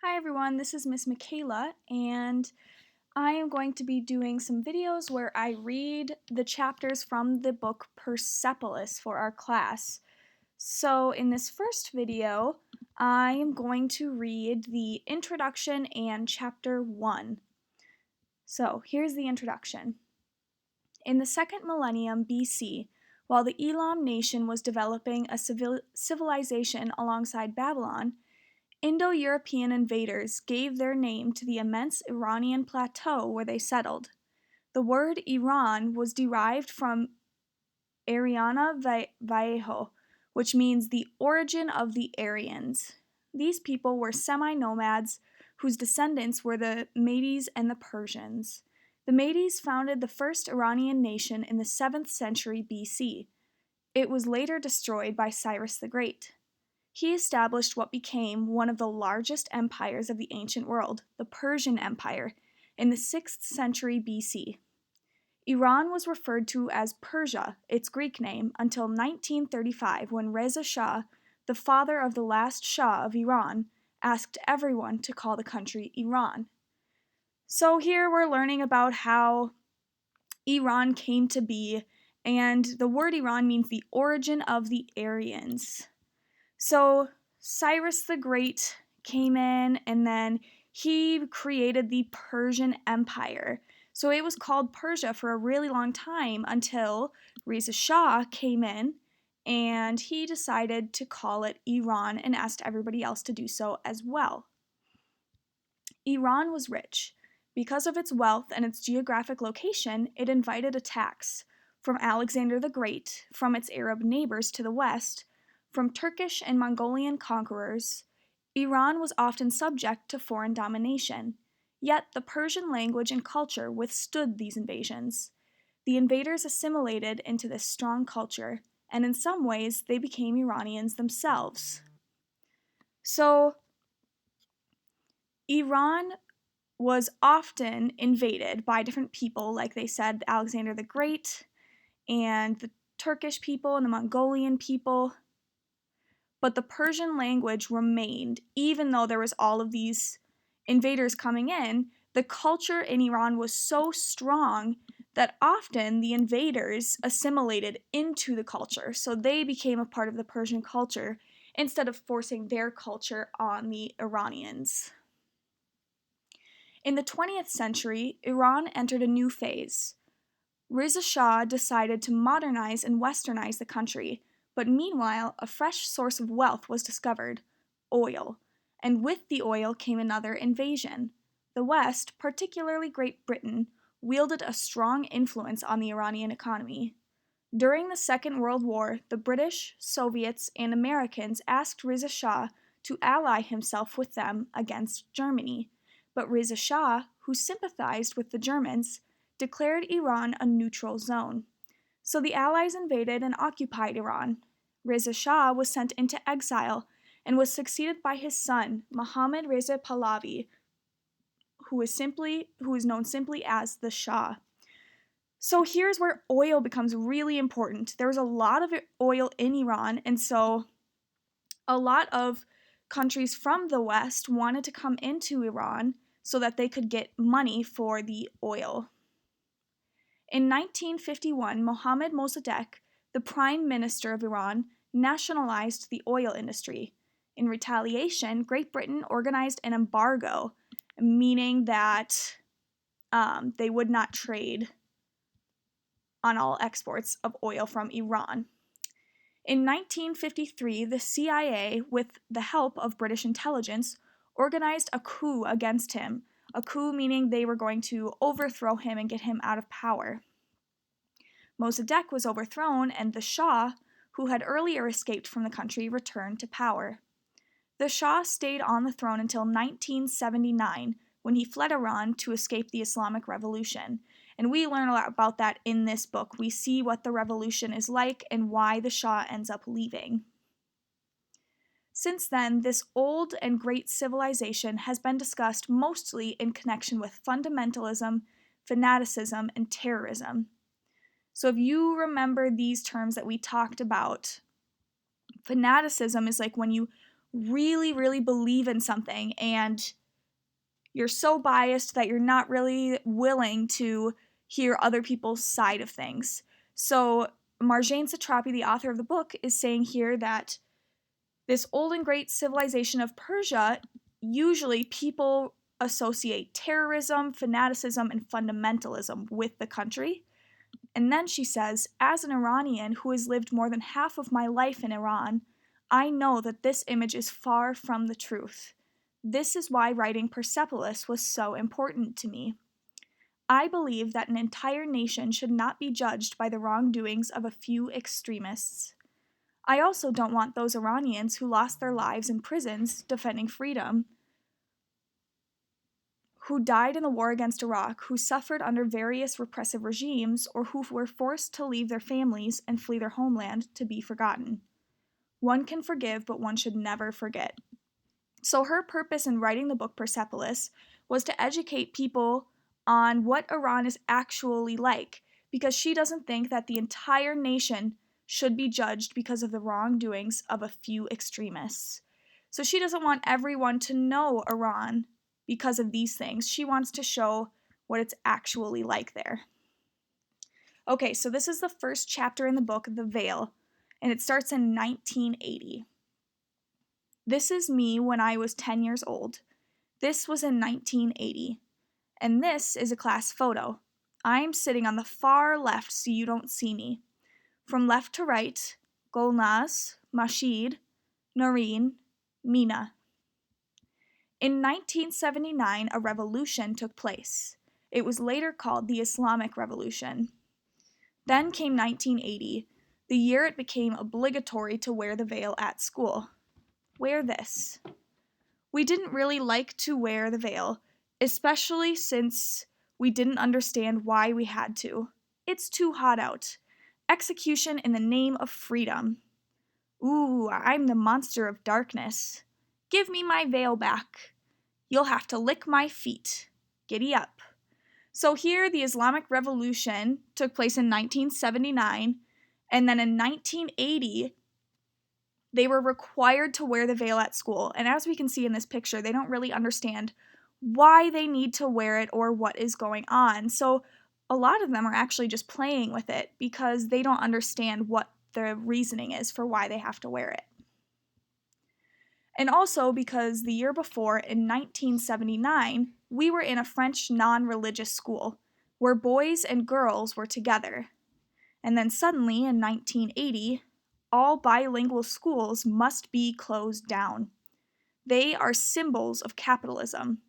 Hi everyone, this is Miss Michaela, and I am going to be doing some videos where I read the chapters from the book Persepolis for our class. So in this first video, I am going to read the introduction and chapter 1. So here's the introduction. In the second millennium BC, while the Elam nation was developing a civilization alongside Babylon, Indo-European invaders gave their name to the immense Iranian plateau where they settled. The word Iran was derived from Ariana Viejo, which means the origin of the Aryans. These people were semi-nomads whose descendants were the Medes and the Persians. The Medes founded the first Iranian nation in the 7th century BC. It was later destroyed by Cyrus the Great. He established what became one of the largest empires of the ancient world, the Persian Empire, in the 6th century BC. Iran was referred to as Persia, its Greek name, until 1935 when Reza Shah, the father of the last Shah of Iran, asked everyone to call the country Iran. So here we're learning about how Iran came to be, and the word Iran means the origin of the Aryans. So Cyrus the Great came in and then he created the Persian Empire. So it was called Persia for a really long time until Reza Shah came in and he decided to call it Iran and asked everybody else to do so as well. Iran was rich. Because of its wealth and its geographic location, it invited attacks from Alexander the Great, from its Arab neighbors to the west, from Turkish and Mongolian conquerors. Iran was often subject to foreign domination. Yet the Persian language and culture withstood these invasions. The invaders assimilated into this strong culture, and in some ways they became Iranians themselves. So, Iran was often invaded by different people, like they said, Alexander the Great, and the Turkish people and the Mongolian people. But the Persian language remained, even though there was all of these invaders coming in. The culture in Iran was so strong that often the invaders assimilated into the culture, so they became a part of the Persian culture instead of forcing their culture on the Iranians. In the 20th century, Iran entered a new phase. Reza Shah decided to modernize and westernize the country, but meanwhile, a fresh source of wealth was discovered: oil. And with the oil came another invasion. The West, particularly Great Britain, wielded a strong influence on the Iranian economy. During the Second World War, the British, Soviets, and Americans asked Reza Shah to ally himself with them against Germany. But Reza Shah, who sympathized with the Germans, declared Iran a neutral zone. So the Allies invaded and occupied Iran. Reza Shah was sent into exile and was succeeded by his son, Mohammad Reza Pahlavi, who is known simply as the Shah. So here's where oil becomes really important. There was a lot of oil in Iran, and so a lot of countries from the West wanted to come into Iran so that they could get money for the oil. In 1951, Mohammad Mossadegh, the Prime Minister of Iran, nationalized the oil industry. In retaliation, Great Britain organized an embargo, meaning that they would not trade on all exports of oil from Iran. In 1953, the CIA, with the help of British intelligence, organized a coup against him. A coup meaning they were going to overthrow him and get him out of power. Mossadegh was overthrown, and the Shah, who had earlier escaped from the country, returned to power. The Shah stayed on the throne until 1979, when he fled Iran to escape the Islamic Revolution. And we learn a lot about that in this book. We see what the revolution is like and why the Shah ends up leaving. Since then, this old and great civilization has been discussed mostly in connection with fundamentalism, fanaticism, and terrorism. So if you remember these terms that we talked about, fanaticism is like when you really, really believe in something and you're so biased that you're not really willing to hear other people's side of things. So Marjane Satrapi, the author of the book, is saying here that this old and great civilization of Persia, usually people associate terrorism, fanaticism, and fundamentalism with the country. And then she says, as an Iranian who has lived more than half of my life in Iran, I know that this image is far from the truth. This is why writing Persepolis was so important to me. I believe that an entire nation should not be judged by the wrongdoings of a few extremists. I also don't want those Iranians who lost their lives in prisons defending freedom, who died in the war against Iraq, who suffered under various repressive regimes, or who were forced to leave their families and flee their homeland to be forgotten. One can forgive, but one should never forget. So her purpose in writing the book Persepolis was to educate people on what Iran is actually like, because she doesn't think that the entire nation should be judged because of the wrongdoings of a few extremists. So she doesn't want everyone to know Iran because of these things. She wants to show what it's actually like there. Okay, so this is the first chapter in the book, The Veil, and it starts in 1980. This is me when I was 10 years old. This was in 1980. And this is a class photo. I'm sitting on the far left so you don't see me. From left to right, Golnaz, Mashid, Noreen, Mina. In 1979, a revolution took place. It was later called the Islamic Revolution. Then came 1980, the year it became obligatory to wear the veil at school. Wear this. We didn't really like to wear the veil, especially since we didn't understand why we had to. It's too hot out. Execution in the name of freedom. Ooh, I'm the monster of darkness. Give me my veil back. You'll have to lick my feet. Giddy up. So here, the Islamic Revolution took place in 1979, and then in 1980, they were required to wear the veil at school. And as we can see in this picture, they don't really understand why they need to wear it or what is going on. So a lot of them are actually just playing with it because they don't understand what the reasoning is for why they have to wear it. And also because the year before, in 1979, we were in a French non-religious school where boys and girls were together. And then suddenly, in 1980, all bilingual schools must be closed down. They are symbols of capitalism.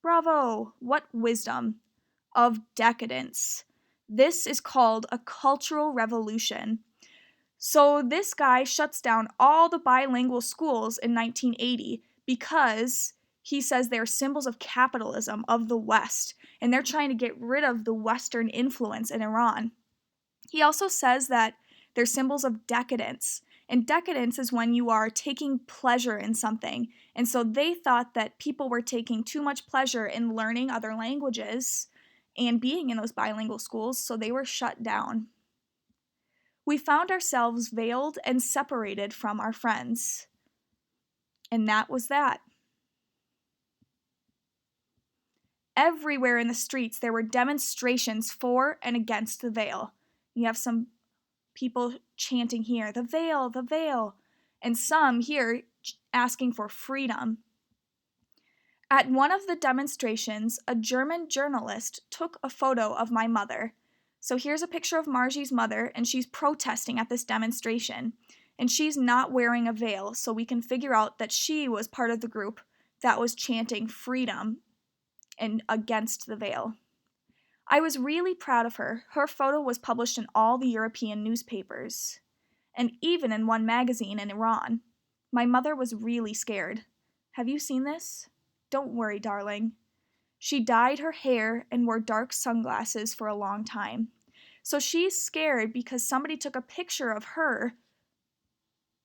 Bravo! What wisdom! Of decadence. This is called a cultural revolution. So this guy shuts down all the bilingual schools in 1980 because he says they're symbols of capitalism of the West, and they're trying to get rid of the Western influence in Iran. He also says that they're symbols of decadence, and decadence is when you are taking pleasure in something. And so they thought that people were taking too much pleasure in learning other languages and being in those bilingual schools, so they were shut down. We found ourselves veiled and separated from our friends. And that was that. Everywhere in the streets, there were demonstrations for and against the veil. You have some people chanting here, the veil, and some here asking for freedom. At one of the demonstrations, a German journalist took a photo of my mother. So here's a picture of Margie's mother, and she's protesting at this demonstration. And she's not wearing a veil, so we can figure out that she was part of the group that was chanting freedom and against the veil. I was really proud of her. Her photo was published in all the European newspapers, and even in one magazine in Iran. My mother was really scared. Have you seen this? Don't worry, darling. She dyed her hair and wore dark sunglasses for a long time. So she's scared because somebody took a picture of her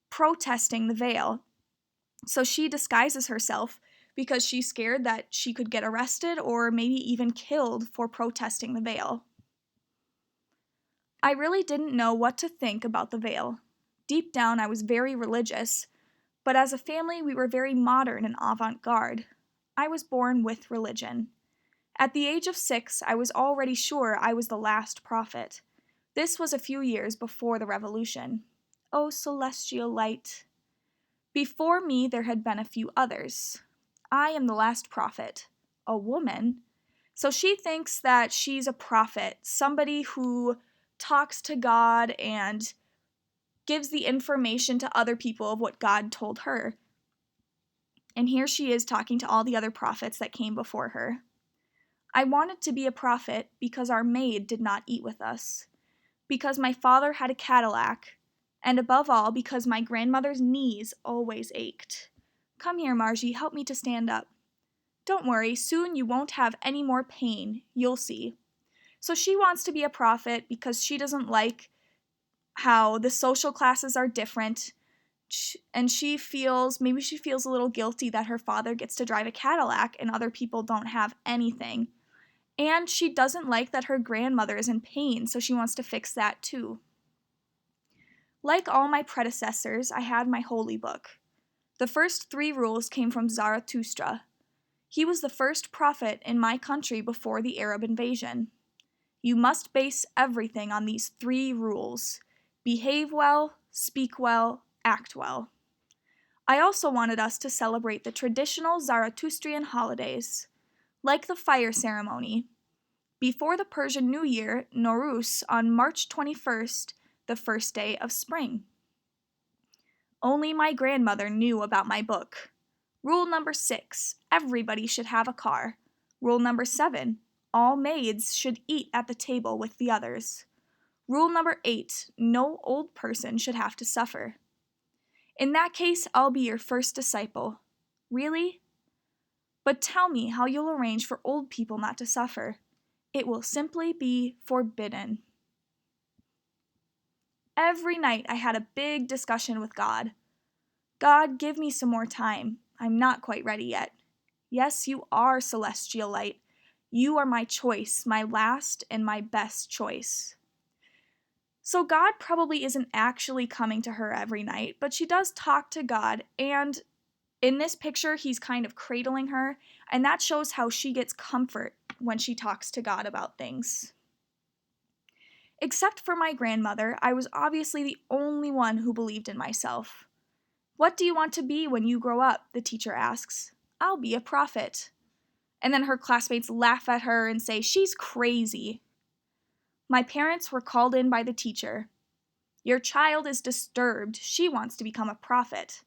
protesting the veil. So she disguises herself because she's scared that she could get arrested or maybe even killed for protesting the veil. I really didn't know what to think about the veil. Deep down, I was very religious, But as a family, we were very modern and avant-garde. I was born with religion. At the age of 6, I was already sure I was the last prophet. This was a few years before the revolution. O celestial light! Before me there had been a few others. I am the last prophet. A woman. So she thinks that she's a prophet, somebody who talks to God and gives the information to other people of what God told her. And here she is talking to all the other prophets that came before her. I wanted to be a prophet because our maid did not eat with us, because my father had a Cadillac, and above all, because my grandmother's knees always ached. Come here, Margie, help me to stand up. Don't worry, soon you won't have any more pain, you'll see. So she wants to be a prophet because she doesn't like how the social classes are different, and maybe she feels a little guilty that her father gets to drive a Cadillac and other people don't have anything. And she doesn't like that her grandmother is in pain, so she wants to fix that too. Like all my predecessors, I had my holy book. The first 3 rules came from Zarathustra. He was the first prophet in my country before the Arab invasion. You must base everything on these 3 rules. Behave well, speak well, act well. I also wanted us to celebrate the traditional Zarathustrian holidays, like the fire ceremony. Before the Persian New Year, Nowruz, on March 21st, the first day of spring. Only my grandmother knew about my book. Rule number 6, everybody should have a car. Rule number 7, all maids should eat at the table with the others. Rule number 8, no old person should have to suffer. In that case, I'll be your first disciple. Really? But tell me how you'll arrange for old people not to suffer. It will simply be forbidden. Every night I had a big discussion with God. God, give me some more time. I'm not quite ready yet. Yes, you are, celestial light. You are my choice, my last and my best choice. So God probably isn't actually coming to her every night, but she does talk to God, and in this picture, he's kind of cradling her, and that shows how she gets comfort when she talks to God about things. Except for my grandmother, I was obviously the only one who believed in myself. What do you want to be when you grow up? The teacher asks. I'll be a prophet. And then her classmates laugh at her and say, she's crazy. My parents were called in by the teacher. Your child is disturbed. She wants to become a prophet.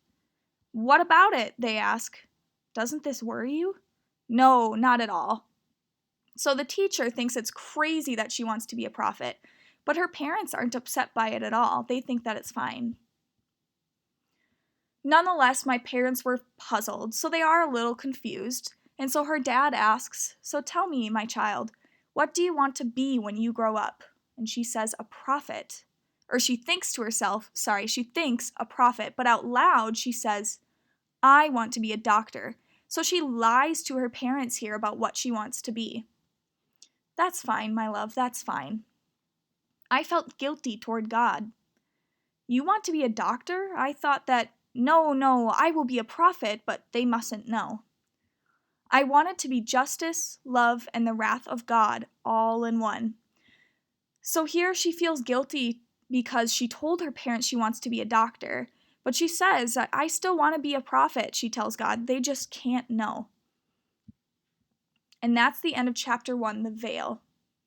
What about it? They ask. Doesn't this worry you? No, not at all. So the teacher thinks it's crazy that she wants to be a prophet, but her parents aren't upset by it at all. They think that it's fine. Nonetheless, my parents were puzzled, so they are a little confused. And so her dad asks, so tell me, my child, what do you want to be when you grow up? And she says, a prophet. Or she thinks a prophet, but out loud she says, I want to be a doctor. So she lies to her parents here about what she wants to be. That's fine, my love, that's fine. I felt guilty toward God. You want to be a doctor? I thought that, no, I will be a prophet, but they mustn't know. I wanted to be justice, love, and the wrath of God all in one. So here she feels guilty because she told her parents she wants to be a doctor, but she says, I still want to be a prophet, she tells God. They just can't know. And that's the end of chapter 1, The Veil.